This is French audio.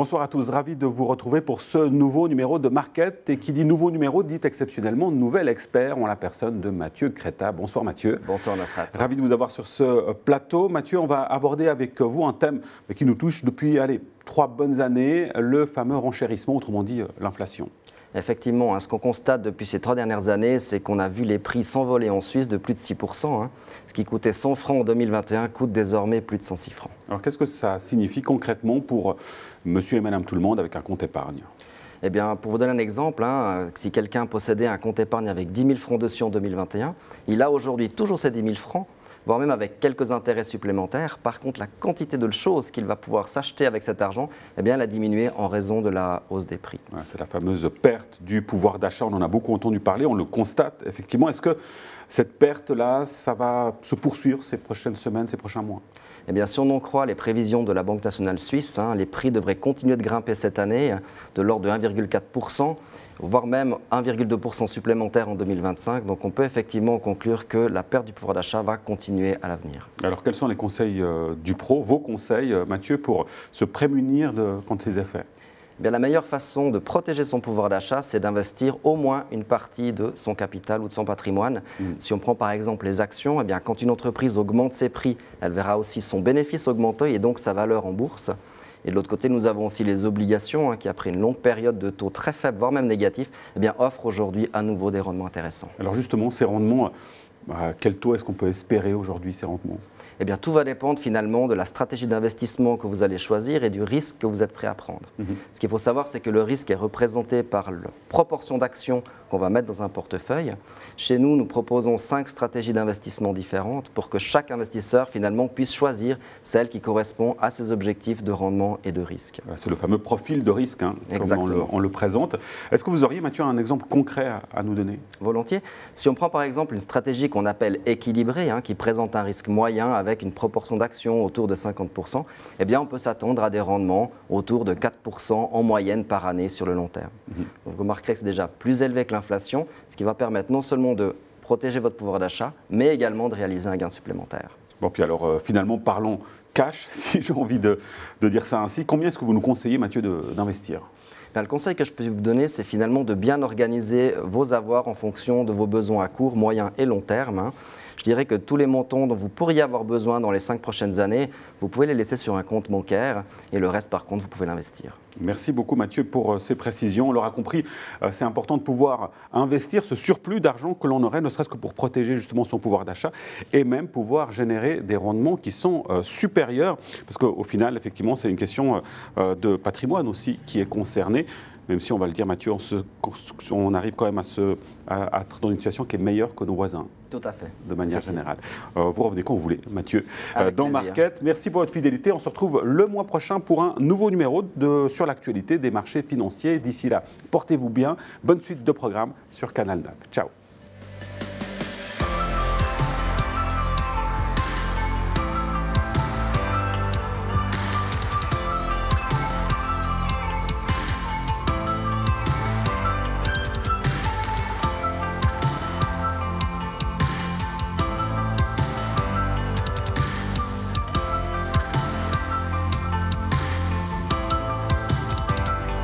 Bonsoir à tous, ravi de vous retrouver pour ce nouveau numéro de Market. Et qui dit nouveau numéro dit exceptionnellement nouvel expert en la personne de Mathieu Créta. Bonsoir Mathieu. Bonsoir Nasrat. Ravi de vous avoir sur ce plateau. Mathieu, on va aborder avec vous un thème qui nous touche depuis 3 bonnes années, le fameux renchérissement, autrement dit l'inflation. Effectivement, ce qu'on constate depuis ces 3 dernières années, c'est qu'on a vu les prix s'envoler en Suisse de plus de 6%. Ce qui coûtait 100 francs en 2021 coûte désormais plus de 106 francs. Alors qu'est-ce que ça signifie concrètement pour monsieur et madame tout le monde avec un compte épargne ? Eh bien, pour vous donner un exemple, si quelqu'un possédait un compte épargne avec 10 000 francs dessus en 2021, il a aujourd'hui toujours ces 10 000 francs, voire même avec quelques intérêts supplémentaires. Par contre, la quantité de choses qu'il va pouvoir s'acheter avec cet argent, eh bien, elle a diminué en raison de la hausse des prix. Ouais, c'est la fameuse perte du pouvoir d'achat. On en a beaucoup entendu parler, on le constate effectivement. Est-ce que cette perte-là, ça va se poursuivre ces prochaines semaines, ces prochains mois ? Eh bien, si on en croit les prévisions de la Banque nationale suisse, les prix devraient continuer de grimper cette année de l'ordre de 1,4%, voire même 1,2% supplémentaire en 2025. Donc on peut effectivement conclure que la perte du pouvoir d'achat va continuer à l'avenir. Alors quels sont les conseils du pro, vos conseils, Mathieu, pour se prémunir contre ces effets ? Eh bien, la meilleure façon de protéger son pouvoir d'achat, c'est d'investir au moins une partie de son capital ou de son patrimoine. Si on prend par exemple les actions, eh bien, quand une entreprise augmente ses prix, elle verra aussi son bénéfice augmenter et donc sa valeur en bourse. Et de l'autre côté, nous avons aussi les obligations qui, après une longue période de taux très faibles, voire même négatifs, eh bien, offrent aujourd'hui à nouveau des rendements intéressants. Alors justement, ces rendements, à quel taux est-ce qu'on peut espérer aujourd'hui ces rendements ? Eh bien, tout va dépendre finalement de la stratégie d'investissement que vous allez choisir et du risque que vous êtes prêt à prendre. Ce qu'il faut savoir, c'est que le risque est représenté par la proportion d'actions qu'on va mettre dans un portefeuille. Chez nous, nous proposons 5 stratégies d'investissement différentes pour que chaque investisseur finalement puisse choisir celle qui correspond à ses objectifs de rendement et de risque. C'est le fameux profil de risque, comme on le présente. Est-ce que vous auriez, Mathieu, un exemple concret à nous donner ? Volontiers. Si on prend par exemple une stratégie qu'on appelle équilibrée, qui présente un risque moyen avec une proportion d'actions autour de 50%, eh bien on peut s'attendre à des rendements autour de 4% en moyenne par année sur le long terme. Donc vous remarquerez que c'est déjà plus élevé que l'inflation, ce qui va permettre non seulement de protéger votre pouvoir d'achat, mais également de réaliser un gain supplémentaire. Bon, puis alors finalement, parlons cash, si j'ai envie de dire ça ainsi. Combien est-ce que vous nous conseillez, Mathieu, d'investir ? Le conseil que je peux vous donner, c'est finalement de bien organiser vos avoirs en fonction de vos besoins à court, moyen et long terme. Je dirais que tous les montants dont vous pourriez avoir besoin dans les 5 prochaines années, vous pouvez les laisser sur un compte bancaire et le reste, par contre, vous pouvez l'investir. Merci beaucoup, Mathieu, pour ces précisions. On l'aura compris, c'est important de pouvoir investir ce surplus d'argent que l'on aurait, ne serait-ce que pour protéger justement son pouvoir d'achat et même pouvoir générer des rendements qui sont supérieurs. Parce qu'au final, effectivement, c'est une question de patrimoine aussi qui est concernée. Même si on va le dire, Mathieu, on arrive quand même à être dans une situation qui est meilleure que nos voisins. Tout à fait. De manière générale. Vous revenez quand vous voulez, Mathieu, dans plaisir. Market. Merci pour votre fidélité. On se retrouve le mois prochain pour un nouveau numéro sur l'actualité des marchés financiers. D'ici là, portez-vous bien. Bonne suite de programme sur Canal 9. Ciao.